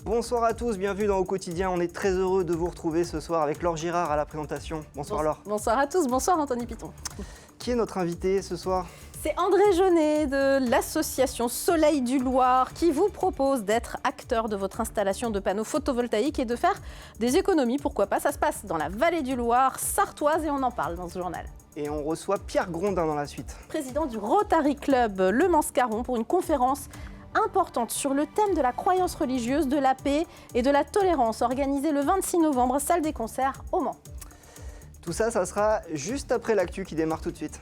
Bonsoir à tous, bienvenue dans Au Quotidien. On est très heureux de vous retrouver ce soir avec Laure Girard à la présentation. Bonsoir Laure. Bonsoir à tous, bonsoir Anthony Piton. Qui est notre invité ce soir ? C'est André Jeunet de l'association Soleil du Loir qui vous propose d'être acteur de votre installation de panneaux photovoltaïques et de faire des économies, pourquoi pas. Ça se passe dans la vallée du Loir, sartoise, et on en parle dans ce journal. Et on reçoit Pierre Grondin dans la suite. Président du Rotary Club Le Mans-Scarron pour une conférence importante sur le thème de la croyance religieuse, de la paix et de la tolérance, organisée le 26 novembre, salle des concerts au Mans. Tout ça, ça sera juste après l'actu qui démarre tout de suite.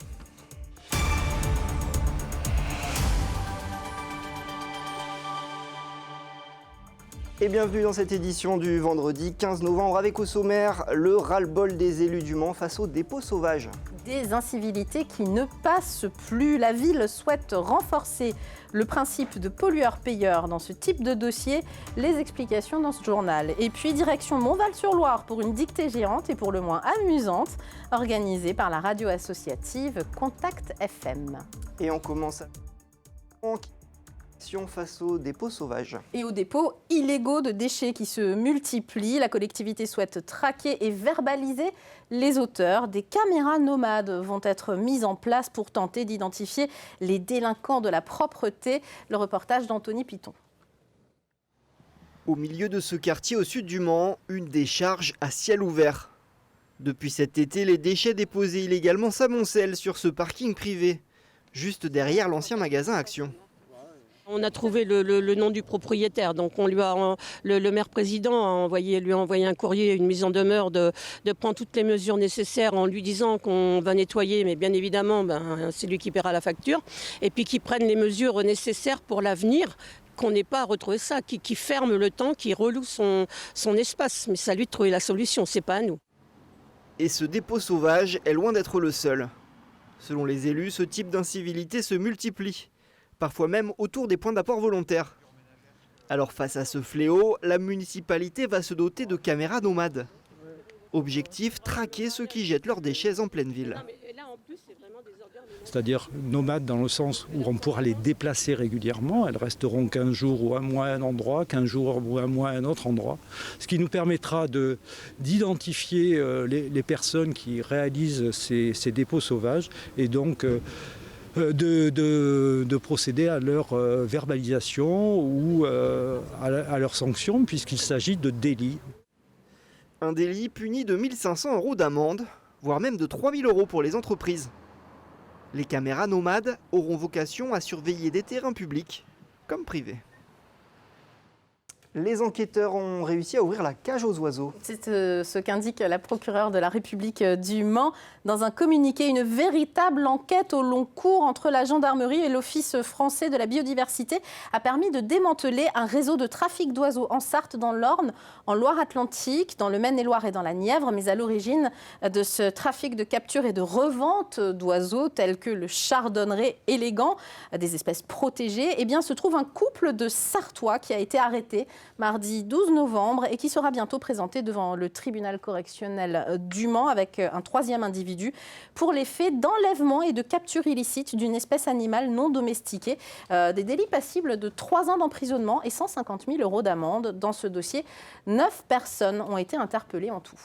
Et bienvenue dans cette édition du vendredi 15 novembre avec au sommaire le ras-le-bol des élus du Mans face aux dépôts sauvages. Des incivilités qui ne passent plus. La ville souhaite renforcer le principe de pollueur-payeur dans ce type de dossier. Les explications dans ce journal. Et puis direction Montval-sur-Loire pour une dictée géante et pour le moins amusante, organisée par la radio associative Contact FM. Et on commence face aux dépôts sauvages. Et aux dépôts illégaux de déchets qui se multiplient. La collectivité souhaite traquer et verbaliser les auteurs. Des caméras nomades vont être mises en place pour tenter d'identifier les délinquants de la propreté. Le reportage d'Anthony Piton. Au milieu de ce quartier au sud du Mans, une décharge à ciel ouvert. Depuis cet été, les déchets déposés illégalement s'amoncellent sur ce parking privé, juste derrière l'ancien magasin Action. On a trouvé le nom du propriétaire, donc on lui a, le maire président lui a envoyé un courrier, une mise en demeure de prendre toutes les mesures nécessaires en lui disant qu'on va nettoyer, mais bien évidemment c'est lui qui paiera la facture, et puis qu'il prenne les mesures nécessaires pour l'avenir, qu'on n'ait pas à retrouver ça, qui ferme le temps, qui reloue son espace, mais c'est à lui de trouver la solution, c'est pas à nous. Et ce dépôt sauvage est loin d'être le seul. Selon les élus, ce type d'incivilité se multiplie, parfois même autour des points d'apport volontaires. Alors face à ce fléau, la municipalité va se doter de caméras nomades. Objectif, traquer ceux qui jettent leurs déchets en pleine ville. C'est-à-dire nomades dans le sens où on pourra les déplacer régulièrement. Elles resteront 15 jours ou un mois à un endroit, 15 jours ou un mois à un autre endroit. Ce qui nous permettra d'identifier les personnes qui réalisent ces dépôts sauvages et donc de procéder à leur verbalisation ou à leur sanction puisqu'il s'agit de délits. Un délit puni de 1 500 € d'amende, voire même de 3 000 € pour les entreprises. Les caméras nomades auront vocation à surveiller des terrains publics comme privés. Les enquêteurs ont réussi à ouvrir la cage aux oiseaux. C'est ce qu'indique la procureure de la République du Mans dans un communiqué. Une véritable enquête au long cours entre la gendarmerie et l'Office français de la biodiversité a permis de démanteler un réseau de trafic d'oiseaux en Sarthe, dans l'Orne, en Loire-Atlantique, dans le Maine-et-Loire et dans la Nièvre. Mais à l'origine de ce trafic de capture et de revente d'oiseaux tels que le chardonneret élégant, des espèces protégées, eh bien, se trouve un couple de Sartois qui a été arrêté mardi 12 novembre et qui sera bientôt présenté devant le tribunal correctionnel du Mans avec un troisième individu pour les faits d'enlèvement et de capture illicite d'une espèce animale non domestiquée. Des délits passibles de 3 ans d'emprisonnement et 150 000 € d'amende. Dans ce dossier, 9 personnes ont été interpellées en tout.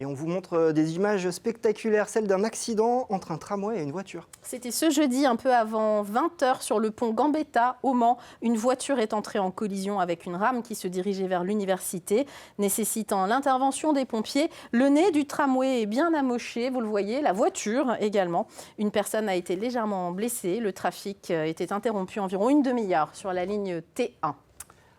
Et on vous montre des images spectaculaires, celles d'un accident entre un tramway et une voiture. C'était ce jeudi, un peu avant 20h, sur le pont Gambetta, au Mans. Une voiture est entrée en collision avec une rame qui se dirigeait vers l'université, nécessitant l'intervention des pompiers. Le nez du tramway est bien amoché, vous le voyez, la voiture également. Une personne a été légèrement blessée. Le trafic était interrompu environ une demi-heure sur la ligne T1.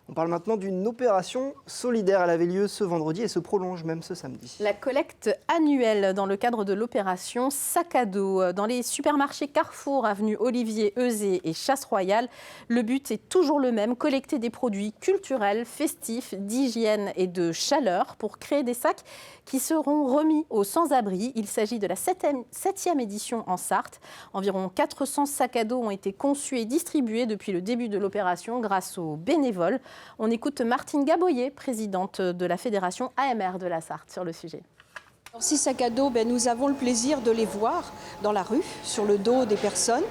On parle maintenant d'une opération solidaire. Elle avait lieu ce vendredi et se prolonge même ce samedi. La collecte annuelle dans le cadre de l'opération Sac à dos dans les supermarchés Carrefour, avenue Olivier Euzet et Chasse Royale. Le but est toujours le même, collecter des produits culturels, festifs, d'hygiène et de chaleur pour créer des sacs qui seront remis aux sans-abri. Il s'agit de la 7e édition en Sarthe. Environ 400 sacs à dos ont été conçus et distribués depuis le début de l'opération grâce aux bénévoles. On écoute Martine Gaboyer, présidente de la fédération AMR de la Sarthe, sur le sujet. Ces sacs à dos, nous avons le plaisir de les voir dans la rue, sur le dos des personnes,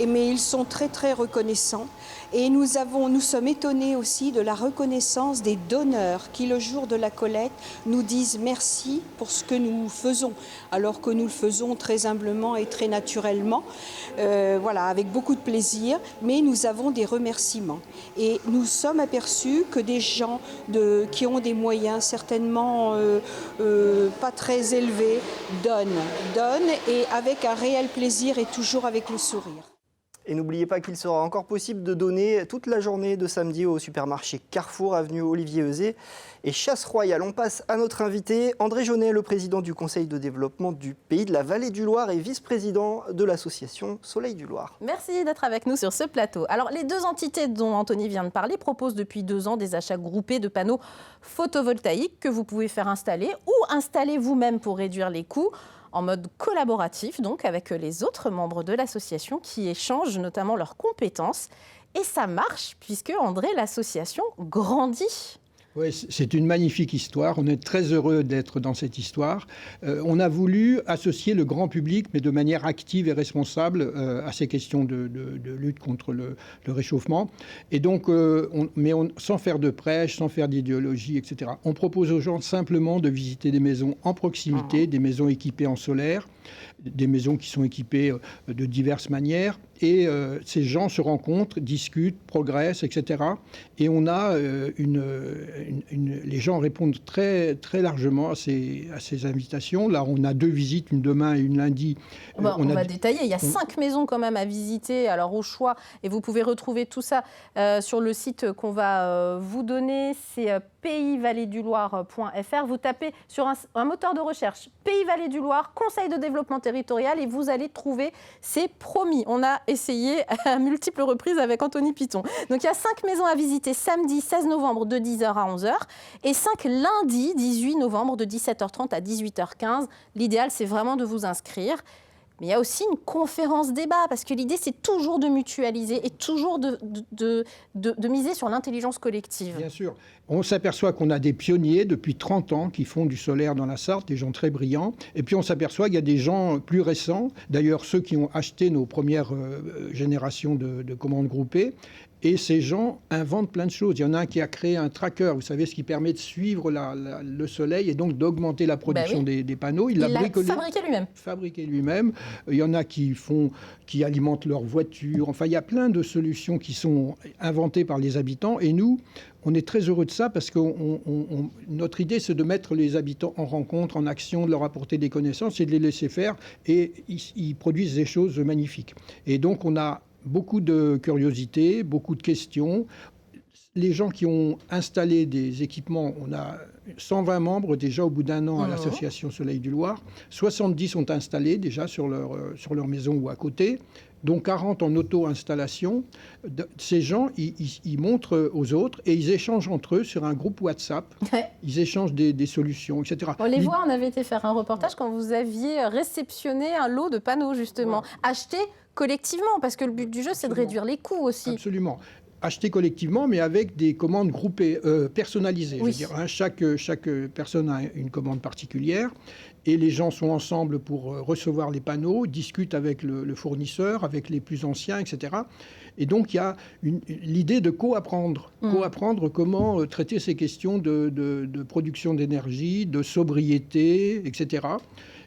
mais ils sont très très reconnaissants. Et nous sommes étonnés aussi de la reconnaissance des donneurs qui, le jour de la collecte, nous disent merci pour ce que nous faisons, alors que nous le faisons très humblement et très naturellement, avec beaucoup de plaisir, mais nous avons des remerciements. Et nous sommes aperçus que des gens qui ont des moyens certainement pas très élevés donnent et avec un réel plaisir et toujours avec le sourire. Et n'oubliez pas qu'il sera encore possible de donner toute la journée de samedi au supermarché Carrefour, avenue Olivier Euzet et Chasse Royale. On passe à notre invité, André Jaunet, le président du Conseil de développement du Pays de la Vallée du Loir et vice-président de l'association Soleil du Loir. Merci d'être avec nous sur ce plateau. Alors, les deux entités dont Anthony vient de parler proposent depuis 2 ans des achats groupés de panneaux photovoltaïques que vous pouvez faire installer ou installer vous-même pour réduire les coûts, en mode collaboratif, donc avec les autres membres de l'association qui échangent notamment leurs compétences. Et ça marche puisque, André, l'association grandit. Oui, c'est une magnifique histoire. On est très heureux d'être dans cette histoire. On a voulu associer le grand public, mais de manière active et responsable, à ces questions de lutte contre le réchauffement. Et donc, sans faire de prêche, sans faire d'idéologie, etc. On propose aux gens simplement de visiter des maisons en proximité, des maisons équipées en solaire, des maisons qui sont équipées de diverses manières. Et ces gens se rencontrent, discutent, progressent, etc. Et on a les gens répondent très, très largement à ces invitations. Là, on a 2 visites, une demain et une lundi. On va détailler. Il y a 5 maisons quand même à visiter, alors au choix. Et vous pouvez retrouver tout ça sur le site qu'on va vous donner. C'est paysvallée-du-loir.fr. Vous tapez sur un moteur de recherche Pays Vallée du Loir, Conseil de développement territorial, et vous allez trouver, c'est promis. On a essayé à multiples reprises avec Anthony Piton. Donc il y a 5 maisons à visiter samedi 16 novembre de 10h à 11h et 5 lundi 18 novembre de 17h30 à 18h15. L'idéal, c'est vraiment de vous inscrire. Mais il y a aussi une conférence débat, parce que l'idée, c'est toujours de mutualiser et toujours de miser sur l'intelligence collective. Bien sûr. On s'aperçoit qu'on a des pionniers depuis 30 ans qui font du solaire dans la Sarthe, des gens très brillants. Et puis on s'aperçoit qu'il y a des gens plus récents, d'ailleurs ceux qui ont acheté nos premières générations de commandes groupées. Et ces gens inventent plein de choses. Il y en a un qui a créé un tracker, vous savez, ce qui permet de suivre le soleil et donc d'augmenter la production des panneaux. Il l'a fabriqué lui-même. Il y en a qui alimentent leurs voitures. Enfin, il y a plein de solutions qui sont inventées par les habitants. Et nous, on est très heureux de ça parce que notre idée, c'est de mettre les habitants en rencontre, en action, de leur apporter des connaissances et de les laisser faire. Et ils produisent des choses magnifiques. Et donc, on a beaucoup de curiosité, beaucoup de questions. Les gens qui ont installé des équipements, on a 120 membres déjà au bout d'1 an à l'association Soleil du Loir. 70 sont installés déjà sur leur maison ou à côté, dont 40 en auto-installation. Ces gens, ils montrent aux autres et ils échangent entre eux sur un groupe WhatsApp. Ils échangent des solutions, etc. On les voit, on avait été faire un reportage quand vous aviez réceptionné un lot de panneaux, justement, achetés collectivement, parce que le but du jeu, c'est de réduire les coûts aussi. Absolument. Acheter collectivement, mais avec des commandes groupées, personnalisées. Oui. Je veux dire, chaque personne a une commande particulière et les gens sont ensemble pour recevoir les panneaux, discutent avec le fournisseur, avec les plus anciens, etc. Et donc, il y a l'idée de coapprendre comment traiter ces questions de production d'énergie, de sobriété, etc.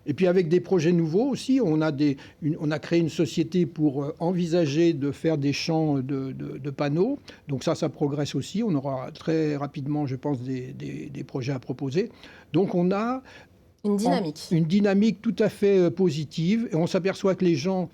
Et puis avec des projets nouveaux aussi, on a créé une société pour envisager de faire des champs de panneaux. Donc ça progresse aussi. On aura très rapidement, je pense, des projets à proposer. Donc on a une dynamique. Une dynamique tout à fait positive. Et on s'aperçoit que les gens,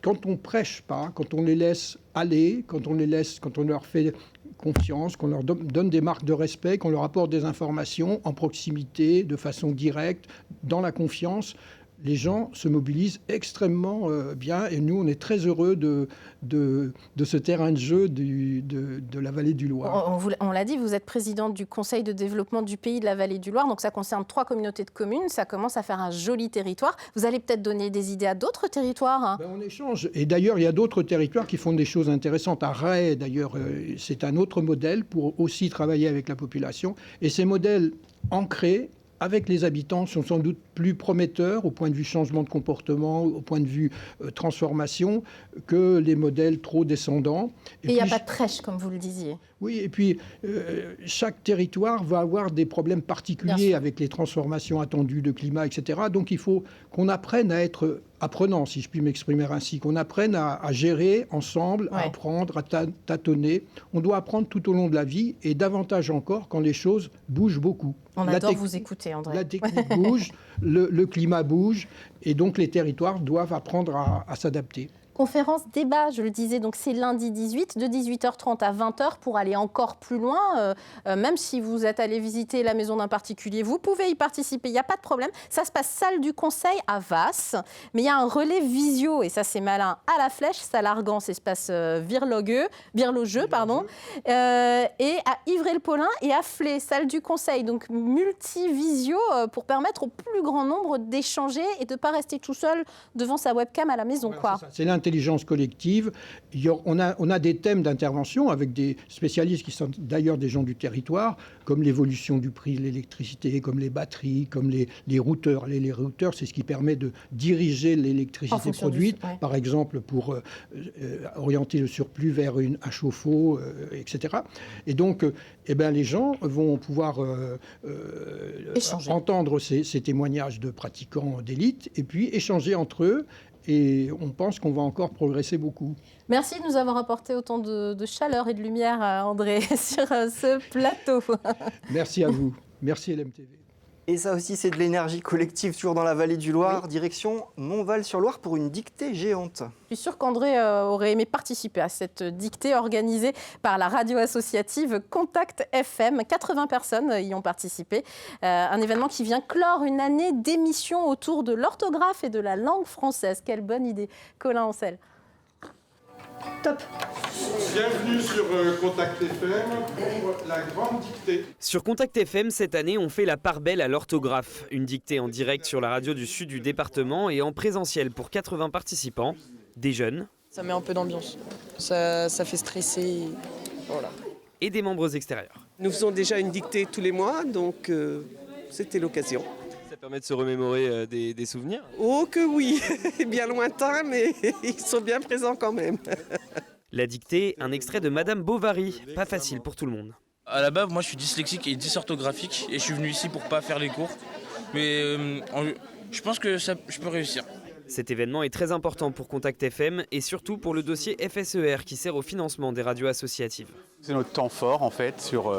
quand on prêche pas, quand on les laisse aller, quand on leur fait confiance, qu'on leur donne des marques de respect, qu'on leur apporte des informations en proximité, de façon directe, dans la confiance, les gens se mobilisent extrêmement bien. Et nous, on est très heureux de ce terrain de jeu de la Vallée du Loir. On l'a dit, vous êtes présidente du Conseil de développement du Pays de la Vallée du Loir. Donc ça concerne 3 communautés de communes. Ça commence à faire un joli territoire. Vous allez peut-être donner des idées à d'autres territoires, On échange. Et d'ailleurs, il y a d'autres territoires qui font des choses intéressantes. À Ray, d'ailleurs, c'est un autre modèle pour aussi travailler avec la population. Et ces modèles ancrés avec les habitants sont sans doute plus prometteurs au point de vue changement de comportement, au point de vue transformation, que les modèles trop descendants. Et il n'y a pas de trèche, comme vous le disiez. Oui, et puis chaque territoire va avoir des problèmes particuliers avec les transformations attendues de climat, etc. Donc il faut qu'on apprenne à être apprenant, si je puis m'exprimer ainsi, qu'on apprenne à gérer ensemble, à apprendre, à tâtonner. On doit apprendre tout au long de la vie et davantage encore quand les choses bougent beaucoup. On adore vous écouter, André. La technique bouge, le climat bouge et donc les territoires doivent apprendre à s'adapter. Conférence débat, je le disais, donc c'est lundi 18, de 18h30 à 20h pour aller encore plus loin. Même si vous êtes allé visiter la maison d'un particulier, vous pouvez y participer, il n'y a pas de problème. Ça se passe salle du Conseil à Vasse, mais il y a un relais visio, et ça c'est malin, à la Flèche, salle Argance, espace Virlogeux, et à Ivry-le-Paulin et à Flé, salle du Conseil. Donc multi-visio pour permettre au plus grand nombre d'échanger et de ne pas rester tout seul devant sa webcam à la maison. Voilà, c'est l'intelligence collective. On a des thèmes d'intervention avec des spécialistes qui sont d'ailleurs des gens du territoire, comme l'évolution du prix de l'électricité, comme les batteries, comme les routeurs. Les routeurs, c'est ce qui permet de diriger l'électricité produite, par exemple pour orienter le surplus vers un chauffe-eau, etc. Et donc, les gens vont pouvoir entendre ces témoignages de pratiquants d'élite et puis échanger entre eux. Et on pense qu'on va encore progresser beaucoup. Merci de nous avoir apporté autant de chaleur et de lumière, André, sur ce plateau. Merci à vous. Merci LMTV. Et ça aussi, c'est de l'énergie collective, toujours dans la vallée du Loir, direction Montval-sur-Loire pour une dictée géante. Je suis sûre qu'André aurait aimé participer à cette dictée organisée par la radio associative Contact FM. 80 personnes y ont participé. Un événement qui vient clore une année d'émissions autour de l'orthographe et de la langue française. Quelle bonne idée. Colin Ancel. Top. Bienvenue sur Contact FM pour la grande dictée. Sur Contact FM, cette année, on fait la part belle à l'orthographe. Une dictée en direct sur la radio du sud du département et en présentiel pour 80 participants, des jeunes. Ça met un peu d'ambiance, ça fait stresser, voilà. Et des membres extérieurs. Nous faisons déjà une dictée tous les mois, donc c'était l'occasion. Ça permet de se remémorer des souvenirs? Oh que oui, bien lointains, mais ils sont bien présents quand même. La dictée, un extrait de Madame Bovary, pas facile pour tout le monde. À la base, moi je suis dyslexique et dysorthographique et je suis venu ici pour pas faire les cours. Mais je pense que je peux réussir. Cet événement est très important pour Contact FM et surtout pour le dossier FSER qui sert au financement des radios associatives. C'est notre temps fort en fait sur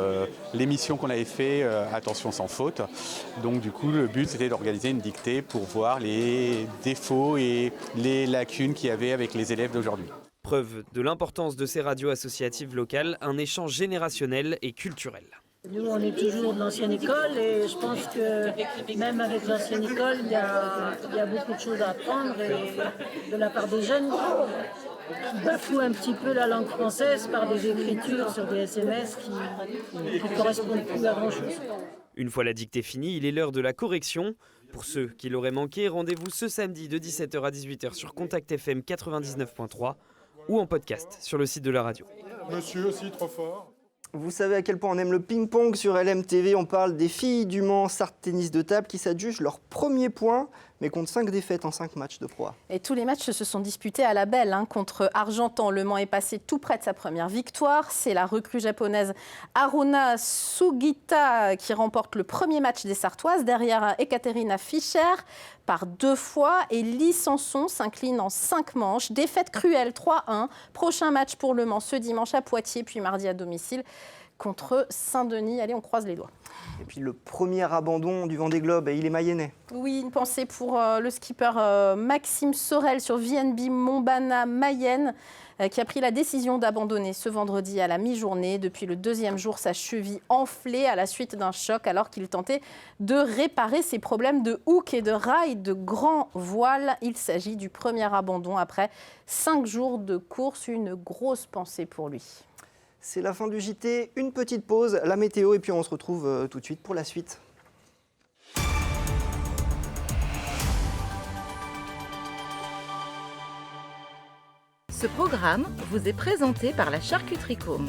l'émission qu'on avait fait Attention sans faute. Donc du coup le but c'était d'organiser une dictée pour voir les défauts et les lacunes qu'il y avait avec les élèves d'aujourd'hui. Preuve de l'importance de ces radios associatives locales, un échange générationnel et culturel. Nous, on est toujours de l'ancienne école et je pense que même avec l'ancienne école, il y a beaucoup de choses à apprendre et de la part des jeunes qui bafouent un petit peu la langue française par des écritures sur des SMS qui ne correspondent plus à grand-chose. Une fois la dictée finie, il est l'heure de la correction. Pour ceux qui l'auraient manqué, rendez-vous ce samedi de 17h à 18h sur Contact FM 99.3 ou en podcast sur le site de la radio. Monsieur aussi, trop fort. Vous savez à quel point on aime le ping-pong sur LMTV. On parle des filles du Mans Sarthe Tennis de table qui s'adjugent leur premier point, mais comptent 5 défaites en 5 matchs de Pro A. Et tous les matchs se sont disputés à la belle. Contre Argentan, Le Mans est passé tout près de sa première victoire. C'est la recrue japonaise Haruna Sugita qui remporte le premier match des Sartoises derrière Ekaterina Fischer par 2 fois. Et Lee Sanson s'incline en 5 manches. Défaite cruelle 3-1. Prochain match pour Le Mans ce dimanche à Poitiers, puis mardi à domicile contre Saint-Denis. Allez, on croise les doigts. Et puis le premier abandon du Vendée Globe, il est mayennais. Oui, une pensée pour le skipper Maxime Sorel sur VNB Montbana Mayenne qui a pris la décision d'abandonner ce vendredi à la mi-journée. Depuis le 2e jour, sa cheville enflée à la suite d'un choc alors qu'il tentait de réparer ses problèmes de hook et de rail de grand voile. Il s'agit du premier abandon après 5 jours de course. Une grosse pensée pour lui. C'est la fin du JT, une petite pause, la météo et puis on se retrouve tout de suite pour la suite. Ce programme vous est présenté par la Charcuterie Côme,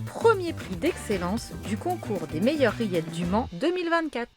premier prix d'excellence du concours des meilleures rillettes du Mans 2024.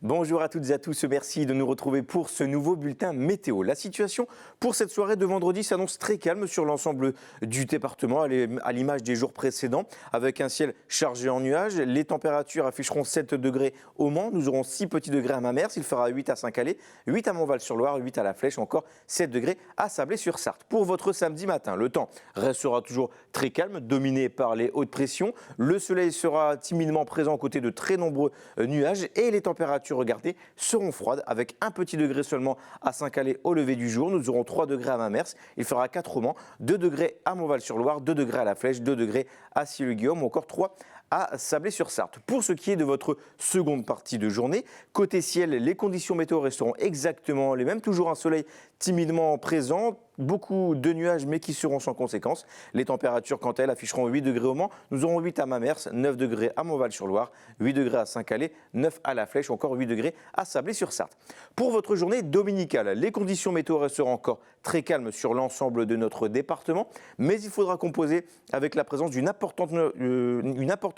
Bonjour à toutes et à tous, merci de nous retrouver pour ce nouveau bulletin météo. La situation pour cette soirée de vendredi s'annonce très calme sur l'ensemble du département, à l'image des jours précédents, avec un ciel chargé en nuages. Les températures afficheront 7 degrés au Mans, nous aurons 6 petits degrés à Mamers, il fera 8 à Saint-Calais, 8 à Montval-sur-Loire, 8 à La Flèche, encore 7 degrés à Sablé-sur-Sarthe. Pour votre samedi matin, le temps restera toujours très calme, dominé par les hautes pressions. Le soleil sera timidement présent aux côtés de très nombreux nuages et les températures, regardez, seront froides avec 1 petit degré seulement à Saint-Calais au lever du jour. Nous aurons 3 degrés à Mamers, il fera 4 au Mans, 2 degrés à Montval-sur-Loire, 2 degrés à La Flèche, 2 degrés à Cieux-le-Guillaume ou encore 3 à Sablé-sur-Sarthe. Pour ce qui est de votre seconde partie de journée, côté ciel, les conditions météo resteront exactement les mêmes. Toujours un soleil timidement présent, beaucoup de nuages mais qui seront sans conséquence. Les températures, quant à elles, afficheront 8 degrés au Mans. Nous aurons 8 à Mamers, 9 degrés à Montval-sur-Loire, 8 degrés à Saint-Calais, 9 à La Flèche, encore 8 degrés à Sablé-sur-Sarthe. Pour votre journée dominicale, les conditions météo resteront encore très calmes sur l'ensemble de notre département, mais il faudra composer avec la présence d'une importante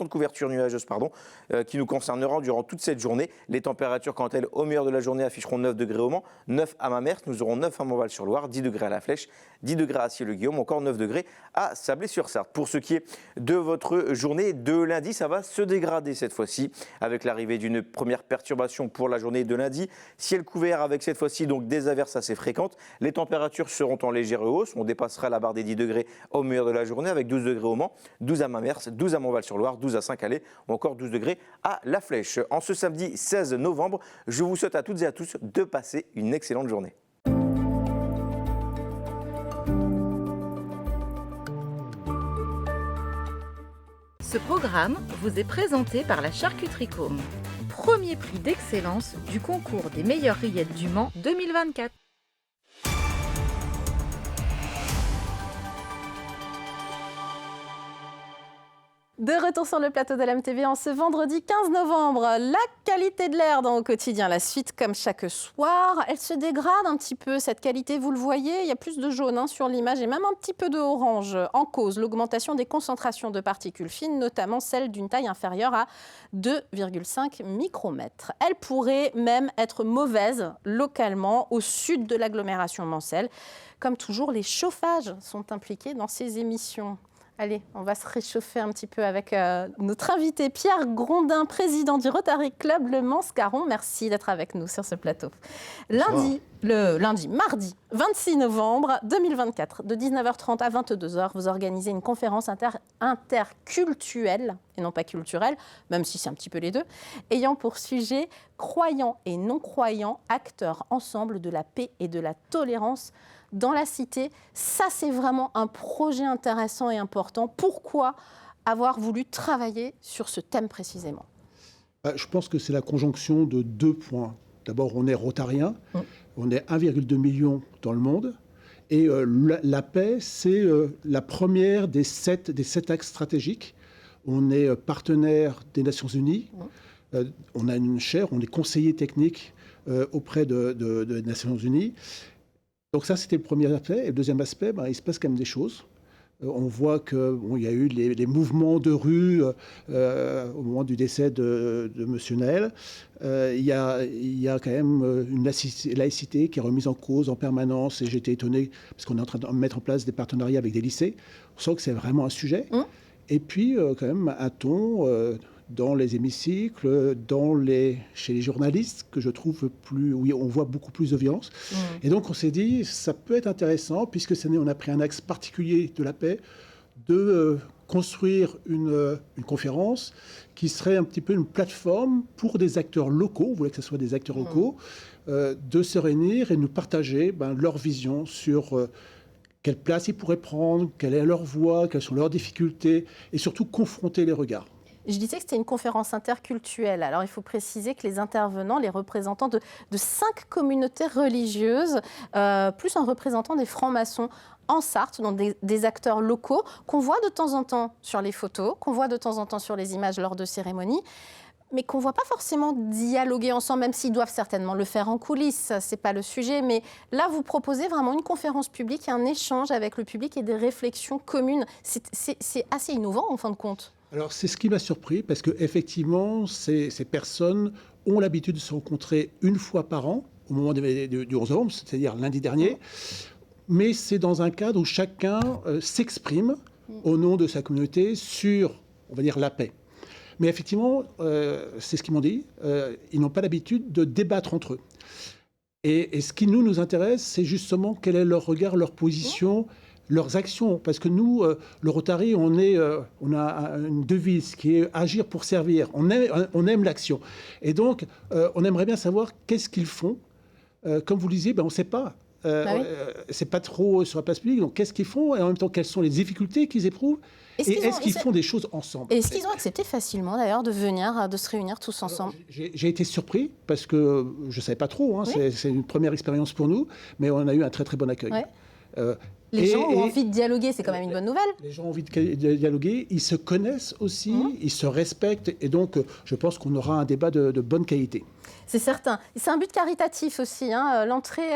couverture nuageuse qui nous concernera durant toute cette journée. Les températures, quant à elles, au meilleur de la journée, afficheront 9 degrés au Mans, 9 à Mamers, nous aurons 9 à Montval-sur-Loire, 10 degrés à La Flèche, 10 degrés à Cieux-le-Guillaume, encore 9 degrés à Sablé-sur-Sarthe. Pour ce qui est de votre journée de lundi, ça va se dégrader cette fois-ci avec l'arrivée d'une première perturbation pour la journée de lundi. Ciel couvert avec cette fois-ci donc des averses assez fréquentes. Les températures seront en légère hausse. On dépassera la barre des 10 degrés au meilleur de la journée avec 12 degrés au Mans, 12 à Mamers, 12 à Montval-sur-Loire, 12 à Saint-Calais ou encore 12 degrés à La Flèche. En ce samedi 16 novembre, je vous souhaite à toutes et à tous de passer une excellente journée. Ce programme vous est présenté par la Charcuterie Côme, premier prix d'excellence du concours des meilleures rillettes du Mans 2024. De retour sur le plateau de l'MTV en ce vendredi 15 novembre. La qualité de l'air dans Au quotidien, la suite comme chaque soir. Elle se dégrade un petit peu, cette qualité, vous le voyez. Il y a plus de jaune sur l'image et même un petit peu de orange. En cause, l'augmentation des concentrations de particules fines, notamment celles d'une taille inférieure à 2,5 micromètres. Elle pourrait même être mauvaise localement au sud de l'agglomération mancelle. Comme toujours, les chauffages sont impliqués dans ces émissions. Allez, on va se réchauffer un petit peu avec notre invité Pierre Grondin, président du Rotary Club Le Mans-Scarron. Merci d'être avec nous sur ce plateau. Mardi 26 novembre 2024, de 19h30 à 22h, vous organisez une conférence interculturelle, et non pas culturelle, même si c'est un petit peu les deux, ayant pour sujet croyants et non-croyants, acteurs ensemble de la paix et de la tolérance dans la cité. Ça, c'est vraiment un projet intéressant et important. Pourquoi avoir voulu travailler sur ce thème précisément ? Je pense que c'est la conjonction de 2 points. D'abord, on est rotarien, on est 1,2 million dans le monde, et la paix, c'est la première des 7 axes stratégiques. On est partenaire des Nations Unies, on a une chaire, on est conseiller technique auprès des Nations Unies. Donc ça, c'était le premier aspect. Et le deuxième aspect, il se passe quand même des choses. On voit qu'il y a eu les mouvements de rue au moment du décès de M. Naël. Il y a quand même une laïcité qui est remise en cause en permanence. Et j'étais étonné parce qu'on est en train de mettre en place des partenariats avec des lycées. On sent que c'est vraiment un sujet. Et puis, quand même, un ton dans les hémicycles, chez les journalistes, que je trouve on voit beaucoup plus de violence. Et donc, on s'est dit, ça peut être intéressant, puisque cette année, on a pris un axe particulier de la paix, de construire une conférence qui serait un petit peu une plateforme pour des acteurs locaux, on voulait que ce soit des acteurs locaux, de se réunir et nous partager leur vision sur quelle place ils pourraient prendre, quelle est leur voix, quelles sont leurs difficultés, et surtout confronter les regards. Je disais que c'était une conférence interculturelle. Alors, il faut préciser que les intervenants, les représentants de 5 communautés religieuses, plus un représentant des francs-maçons en Sarthe, donc des acteurs locaux qu'on voit de temps en temps sur les photos, qu'on voit de temps en temps sur les images lors de cérémonies, mais qu'on ne voit pas forcément dialoguer ensemble, même s'ils doivent certainement le faire en coulisses, ce n'est pas le sujet. Mais là, vous proposez vraiment une conférence publique, un échange avec le public et des réflexions communes. C'est assez innovant, en fin de compte. Alors c'est ce qui m'a surpris parce qu'effectivement, ces personnes ont l'habitude de se rencontrer une fois par an, au moment du 11 novembre, c'est-à-dire lundi dernier. Mais c'est dans un cadre où chacun s'exprime au nom de sa communauté sur, on va dire, la paix. Mais effectivement, c'est ce qu'ils m'ont dit, ils n'ont pas l'habitude de débattre entre eux. Et ce qui nous intéresse, c'est justement quel est leur regard, leur position, leurs actions. Parce que nous, le Rotary, on a une devise qui est agir pour servir. On aime l'action. Et donc, on aimerait bien savoir qu'est-ce qu'ils font. Comme vous le disiez, on ne sait pas. C'est pas trop sur la place publique. Donc, qu'est-ce qu'ils font? Et en même temps, quelles sont les difficultés qu'ils éprouvent? Est-ce qu'ils font des choses ensemble? Est-ce qu'ils ont accepté facilement, d'ailleurs, de se réunir tous ensemble? J'ai été surpris parce que je ne savais pas trop. C'est une première expérience pour nous. Mais on a eu un très, très bon accueil. Les gens ont envie de dialoguer, c'est quand même une bonne nouvelle. Les gens ont envie de dialoguer, ils se connaissent aussi, ils se respectent, et donc je pense qu'on aura un débat de bonne qualité. C'est certain. C'est un but caritatif aussi. L'entrée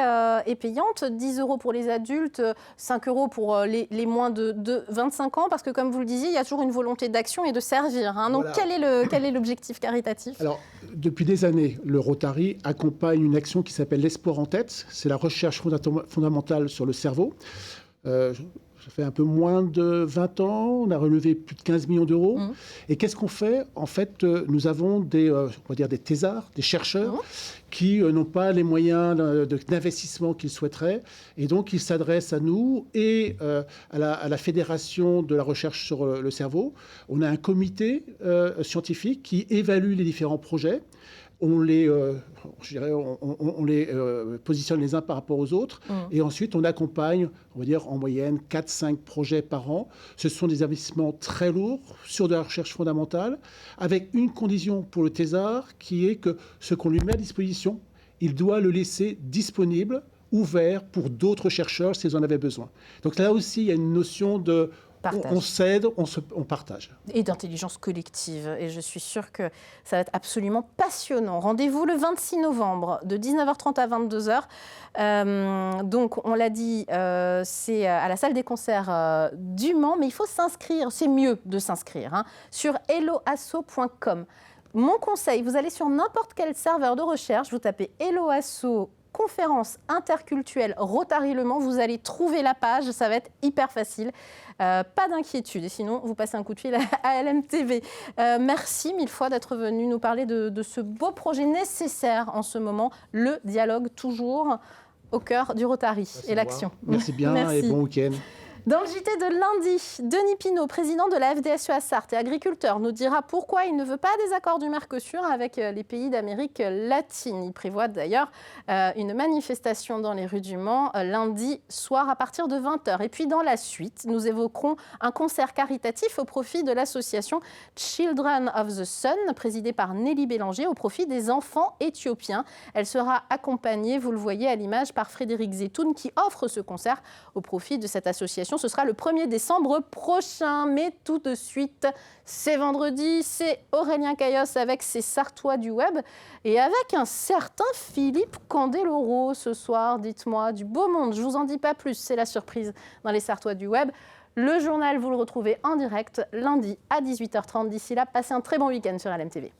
est payante, 10 € pour les adultes, 5 € pour les moins de 25 ans, parce que comme vous le disiez, il y a toujours une volonté d'action et de servir. Donc voilà. Quel est l'objectif caritatif? Alors, depuis des années, le Rotary accompagne une action qui s'appelle l'Espoir en tête. C'est la recherche fondamentale sur le cerveau. Ça fait un peu moins de 20 ans, on a relevé plus de 15 millions d'euros. Et qu'est-ce qu'on fait? En fait, nous avons des thésards, des chercheurs qui n'ont pas les moyens d'investissement qu'ils souhaiteraient. Et donc, ils s'adressent à nous et à la Fédération de la recherche sur le cerveau. On a un comité scientifique qui évalue les différents projets. On les positionne les uns par rapport aux autres. Et ensuite, on accompagne, on va dire, en moyenne 4-5 projets par an. Ce sont des investissements très lourds sur de la recherche fondamentale, avec une condition pour le thésard, qui est que ce qu'on lui met à disposition, il doit le laisser disponible, ouvert pour d'autres chercheurs s'ils en avaient besoin. Donc là aussi, il y a une notion de... On s'aide, on partage. Et d'intelligence collective. Et je suis sûre que ça va être absolument passionnant. Rendez-vous le 26 novembre de 19h30 à 22h. Donc, on l'a dit, c'est à la salle des concerts du Mans. Mais il faut s'inscrire, c'est mieux de s'inscrire, sur helloasso.com. Mon conseil, vous allez sur n'importe quel serveur de recherche, vous tapez Helloasso conférence interculturelle Rotary Le Mans, vous allez trouver la page, ça va être hyper facile. Pas d'inquiétude, et sinon vous passez un coup de fil à LMTV. Merci mille fois d'être venu nous parler de ce beau projet nécessaire en ce moment, le dialogue toujours au cœur du Rotary et l'action. Merci bien. Merci. Et bon week-end. Dans le JT de lundi, Denis Pinault, président de la FDSEA Sarthe et agriculteur, nous dira pourquoi il ne veut pas des accords du Mercosur avec les pays d'Amérique latine. Il prévoit d'ailleurs une manifestation dans les rues du Mans lundi soir à partir de 20h. Et puis dans la suite, nous évoquerons un concert caritatif au profit de l'association Children of the Sun, présidée par Nelly Bélanger, au profit des enfants éthiopiens. Elle sera accompagnée, vous le voyez à l'image, par Frédéric Zetoun qui offre ce concert au profit de cette association. Ce sera le 1er décembre prochain. Mais tout de suite, c'est vendredi, c'est Aurélien Caillos avec ses Sartois du web et avec un certain Philippe Candeloro ce soir. Dites-moi, du beau monde, je vous en dis pas plus, c'est la surprise dans les Sartois du web. Le journal, vous le retrouvez en direct lundi à 18h30. D'ici là, passez un très bon week-end sur LMTV.